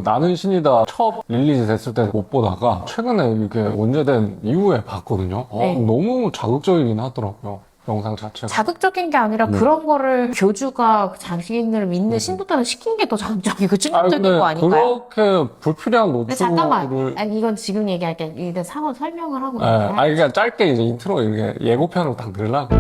나는 신이다 첫 릴리즈 됐을 때 못 보다가 최근에 이렇게 원제된 이후에 봤거든요. 네. 너무 자극적이긴 하더라고요. 영상 자체가. 자극적인 게 아니라 그런 거를 교주가 자신을 믿는 신도들은 시킨 게 더 자극적이고 충격적인 근데 거 아닌가요? 그렇게 불필요한 근데 잠깐만. 노출을 아니, 이건 지금 얘기할게. 일단 상호 설명을 하고. 그냥 짧게 이제 인트로 이렇게 예고편으로 딱 넣으려고.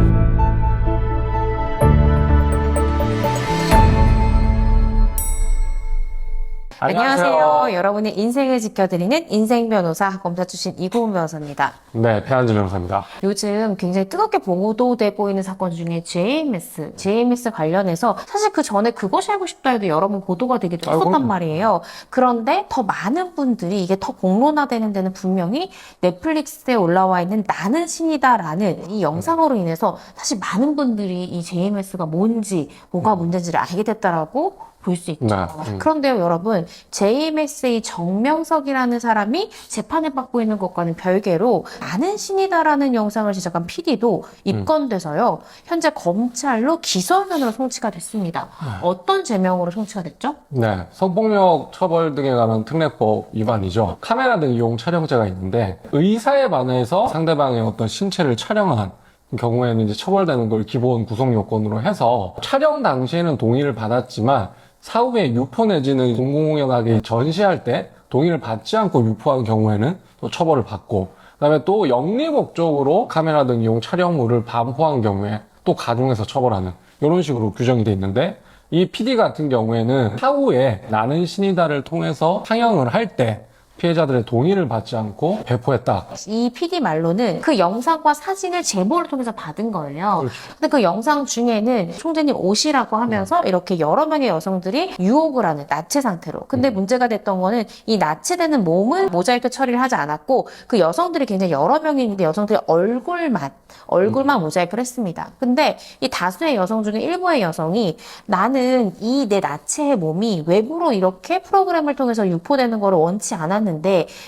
안녕하세요. 여러분의 인생을 지켜드리는 인생변호사 검사 출신 이고은 변호사입니다. 네, 배한진 변호사입니다. 요즘 굉장히 뜨겁게 보도되고 있는 사건 중에 JMS 관련해서 사실 그 전에 그것이 알고 싶다 해도 여러 번 보도가 되기도 했었단 말이에요. 그런데 더 많은 분들이 이게 더 공론화되는 데는 분명히 넷플릭스에 올라와 있는 나는 신이다라는 이 영상으로 인해서 사실 많은 분들이 이 JMS가 뭔지 뭐가 문제인지를 알게 됐다라고 볼 수 있죠. 그런데요, 여러분, JMS의 정명석이라는 사람이 재판을 받고 있는 것과는 별개로 나는 신이다라는 영상을 제작한 PD도 입건돼서요, 현재 검찰로 기소연으로 송치가 됐습니다. 어떤 제명으로 송치가 됐죠? 네, 성폭력 처벌 등에 관한 특례법 위반이죠. 카메라 등 이용 촬영죄가 있는데 의사에 반해서 상대방의 어떤 신체를 촬영한 경우에는 이제 처벌되는 걸 기본 구성 요건으로 해서 촬영 당시에는 동의를 받았지만 사후에 유포 내지는 공공연하게 전시할 때 동의를 받지 않고 유포한 경우에는 또 처벌을 받고, 그다음에 또 영리 목적으로 카메라 등 이용 촬영물을 반포한 경우에 또 가중해서 처벌하는 이런 식으로 규정이 돼 있는데, 이 PD 같은 경우에는 사후에 나는 신이다를 통해서 상영을 할 때 피해자들의 동의를 받지 않고 배포했다. 이 PD 말로는 그 영상과 사진을 제보를 통해서 받은 거예요. 그렇죠. 근데 그 영상 중에는 총재님 옷이라고 하면서 이렇게 여러 명의 여성들이 유혹을 하는 나체 상태로. 근데 문제가 됐던 거는 이 나체되는 몸은 모자이크 처리를 하지 않았고 그 여성들이 굉장히 여러 명이 있는데 여성들의 얼굴만 모자이크를 했습니다. 근데 이 다수의 여성 중에 일부의 여성이 나는 이 내 나체의 몸이 외부로 이렇게 프로그램을 통해서 유포되는 거를 원치 않았는데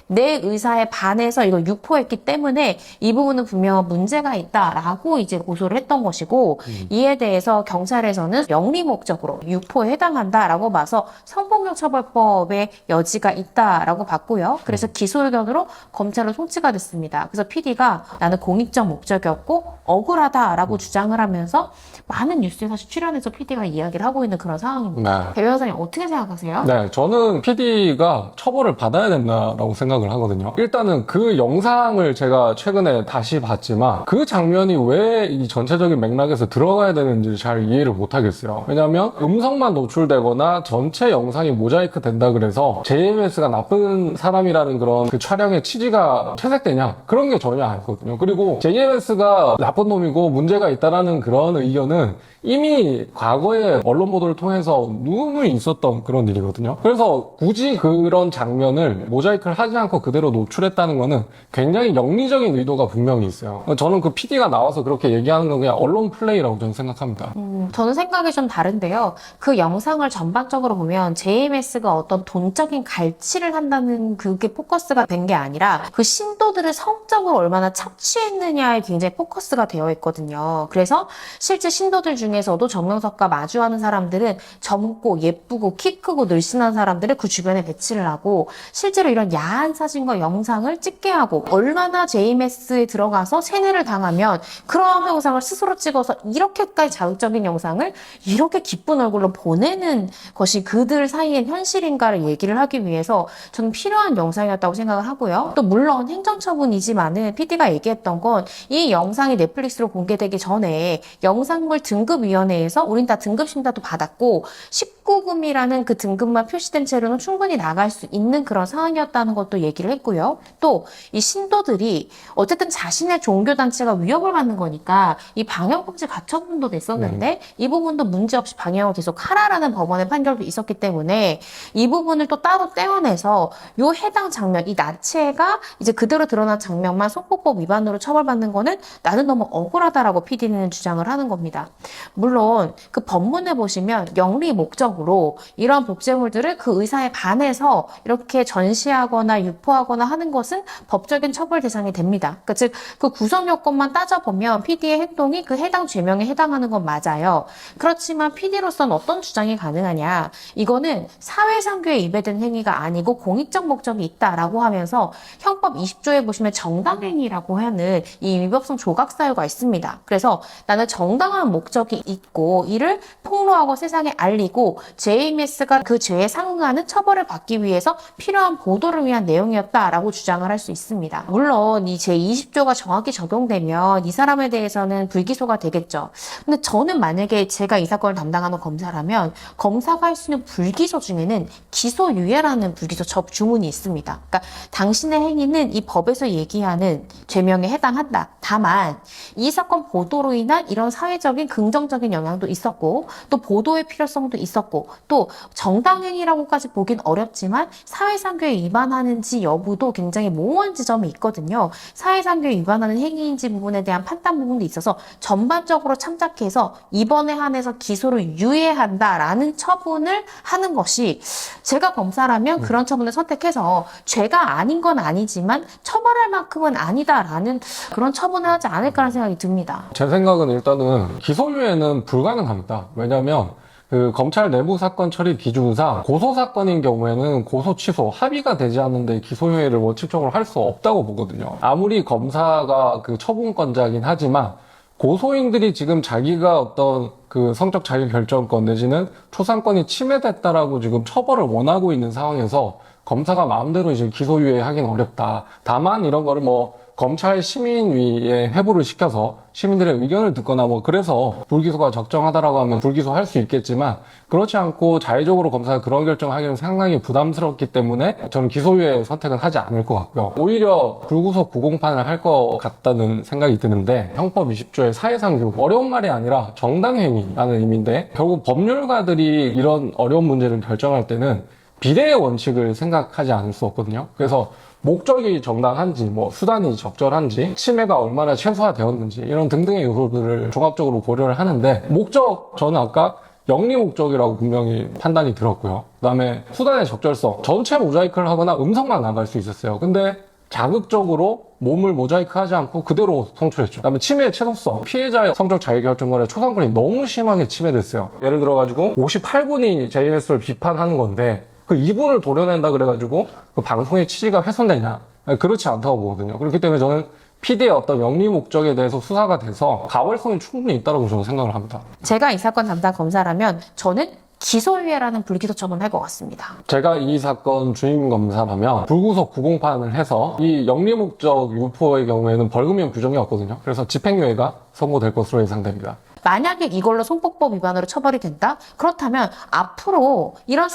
내 의사에 반해서 이걸 유포했기 때문에 이 부분은 분명한 문제가 있다라고 이제 고소를 했던 것이고, 이에 대해서 경찰에서는 영리 목적으로 유포에 해당한다라고 봐서 성폭력 처벌법의 여지가 있다라고 봤고요. 그래서 기소 의견으로 검찰로 송치가 됐습니다. 그래서 PD가 나는 공익적 목적이었고 억울하다라고 주장을 하면서 많은 뉴스에 사실 출연해서 PD가 이야기를 하고 있는 그런 상황입니다. 네. 배 변호사님 어떻게 생각하세요? 네, 저는 PD가 처벌을 받아야 된다라고 생각을 하거든요. 일단은 그 영상을 제가 최근에 다시 봤지만 그 장면이 왜 이 전체적인 맥락에서 들어가야 되는지 잘 이해를 못하겠어요. 왜냐하면 음성만 노출되거나 전체 영상이 모자이크 된다 그래서 JMS가 나쁜 사람이라는 그런 그 촬영의 취지가 퇴색되냐? 그런 게 전혀 아니거든요. 그리고 JMS가 나쁜 놈이고 문제가 있다라는 그런 의견은 이미 과거에 언론 보도를 통해서 누누이 있었던 그런 일이거든요. 그래서 굳이 그런 장면을 모자이크를 하지 않고 그대로 노출했다는 거는 굉장히 영리적인 의도가 분명히 있어요. 저는 그 PD가 나와서 그렇게 얘기하는 건 그냥 언론 플레이라고 저는 생각합니다. 저는 생각이 좀 다른데요. 그 영상을 전반적으로 보면 JMS가 어떤 돈적인 갈취를 한다는 그게 포커스가 된 게 아니라 그 신도들을 성적으로 얼마나 착취했느냐에 굉장히 포커스가 되어 있거든요. 그래서 실제 신도들 중에서도 정명석과 마주하는 사람들은 젊고 예쁘고 키 크고 늘씬한 사람들을 그 주변에 배치를 하고 실제로 이런 야한 사진과 영상을 찍게 하고, 얼마나 JMS에 들어가서 세뇌를 당하면 그런 영상을 스스로 찍어서 이렇게까지 자극적인 영상을 이렇게 기쁜 얼굴로 보내는 것이 그들 사이의 현실인가를 얘기를 하기 위해서 저는 필요한 영상이었다고 생각을 하고요. 또 물론 행정처분이지만은 PD가 얘기했던 건 이 영상이 넷플릭스로 공개되기 전에 영상물 등급위원회에서 우린 다 등급 심사도 받았고 19금이라는 그 등급만 표시된 채로는 충분히 나갈 수 있는 그런 상황이었다는 것도 얘기를 했고요. 또 이 신도들이 어쨌든 자신의 종교단체가 위협을 받는 거니까 이 방역금지 가처분도 냈었는데 이 부분도 문제없이 방역을 계속 하라라는 법원의 판결도 있었기 때문에 이 부분을 또 따로 떼어내서 요 해당 장면, 이 나체가 이제 그대로 드러난 장면만 성폭법 위반으로 처벌받는 거는 나는 너무 억울하다라고 PD는 주장을 하는 겁니다. 물론 그 법문에 보시면 영리 목적으로 이런 복제물들을 그 의사에 반해서 이렇게 전시 감시하거나 유포하거나 하는 것은 법적인 처벌 대상이 됩니다. 그러니까 즉, 그 구성 요건만 따져보면 PD의 행동이 그 해당 죄명에 해당하는 건 맞아요. 그렇지만 PD로서는 어떤 주장이 가능하냐? 이거는 사회상규에 위배된 행위가 아니고 공익적 목적이 있다라고 하면서 형법 20조에 보시면 정당행위라고 하는 이 위법성 조각 사유가 있습니다. 그래서 나는 정당한 목적이 있고 이를 폭로하고 세상에 알리고 JMS가 그 죄에 상응하는 처벌을 받기 위해서 필요한 보도를 위한 내용이었다라고 주장을 할 수 있습니다. 물론 이 제20조가 정확히 적용되면 이 사람에 대해서는 불기소가 되겠죠. 근데 저는 만약에 제가 이 사건을 담당하는 검사라면 검사가 할 수 있는 불기소 중에는 기소유예라는 불기소 주문이 있습니다. 그러니까 당신의 행위는 이 법에서 얘기하는 죄명에 해당한다. 다만 이 사건 보도로 인한 이런 사회적인 긍정적인 영향도 있었고 또 보도의 필요성도 있었고 또 정당행위라고까지 보긴 어렵지만 사회상규에 위반하는지 여부도 굉장히 모호한 지점이 있거든요. 사회상규에 위반하는 행위인지 부분에 대한 판단 부분도 있어서 전반적으로 참작해서 이번에 한해서 기소를 유예한다라는 처분을 하는 것이 제가 검사라면 그런 처분을 선택해서 죄가 아닌 건 아니지만 처벌할 만큼은 아니다라는 그런 처분을 하지 않을까라는 생각이 듭니다. 제 생각은 일단은 기소유예는 불가능합니다. 왜냐하면 그 검찰 내부 사건 처리 기준상 고소 사건인 경우에는 고소 취소 합의가 되지 않는데 기소유예를 원칙적으로 할 수 없다고 보거든요. 아무리 검사가 그 처분권자이긴 하지만 고소인들이 지금 자기가 어떤 그 성적 자유결정권 내지는 초상권이 침해됐다라고 지금 처벌을 원하고 있는 상황에서 검사가 마음대로 이제 기소유예 하긴 어렵다. 다만 이런 거를 뭐 검찰 심의위에 회부를 시켜서 시민들의 의견을 듣거나 뭐 그래서 불기소가 적정하다라고 하면 불기소할 수 있겠지만 그렇지 않고 자의적으로 검사가 그런 결정을 하기는 상당히 부담스럽기 때문에 저는 기소유예 선택은 하지 않을 것 같고요. 오히려 불구속 구공판을 할 것 같다는 생각이 드는데 형법 20조의 사회상규 어려운 말이 아니라 정당행위라는 의미인데 결국 법률가들이 이런 어려운 문제를 결정할 때는 비례의 원칙을 생각하지 않을 수 없거든요. 그래서 목적이 정당한지, 뭐 수단이 적절한지, 침해가 얼마나 최소화되었는지 이런 등등의 요소들을 종합적으로 고려를 하는데 목적, 저는 아까 영리 목적이라고 분명히 판단이 들었고요. 그다음에 수단의 적절성, 전체 모자이크를 하거나 음성만 나갈 수 있었어요. 근데 자극적으로 몸을 모자이크하지 않고 그대로 송출했죠. 그다음에 침해의 최소성, 피해자의 성적 자유결정권의 초상권이 너무 심하게 침해됐어요. 예를 들어가지고 58분이 JS를 비판하는 건데 그 2분을 도려낸다 그래가지고 그 방송의 취지가 훼손되냐? 그렇지 않다고 보거든요. 그렇기 때문에 저는 PD의 어떤 영리 목적에 대해서 수사가 돼서 가벌성이 충분히 있다고 저는 생각을 합니다. 제가 이 사건 담당 검사라면 저는 기소유예라는 불기소 처분을 할 것 같습니다. 제가 이 사건 주임 검사라면 불구속 구공판을 해서 이 영리 목적 유포의 경우에는 벌금형 규정이 없거든요. 그래서 집행유예가 선고될 것으로 예상됩니다. 만약에 이걸로 성폭법 위반으로 처벌이 된다? 그렇다면 앞으로 이런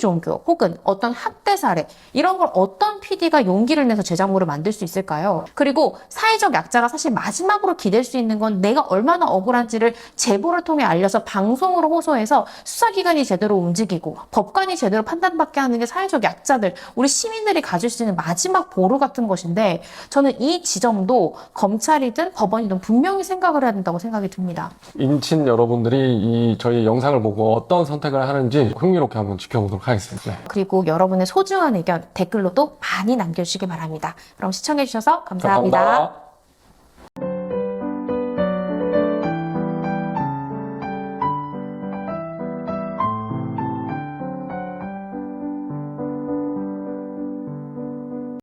종교 혹은 어떤 학대 사례 이런 걸 어떤 PD가 용기를 내서 제작물을 만들 수 있을까요? 그리고 사회적 약자가 사실 마지막으로 기댈 수 있는 건 내가 얼마나 억울한지를 제보를 통해 알려서 방송으로 호소해서 수사기관이 제대로 움직이고 법관이 제대로 판단받게 하는 게 사회적 약자들, 우리 시민들이 가질 수 있는 마지막 보루 같은 것인데 저는 이 지점도 검찰이든 법원이든 분명히 생각을 해야 된다고 생각이 듭니다. 인친 여러분들이 저희 영상을 보고 어떤 선택을 하는지 흥미롭게 한번 지켜보도록 하겠습니다. 그리고 여러분의 소중한 의견 댓글로도 많이 남겨주시기 바랍니다. 그럼 시청해주셔서 감사합니다. 감사합니다.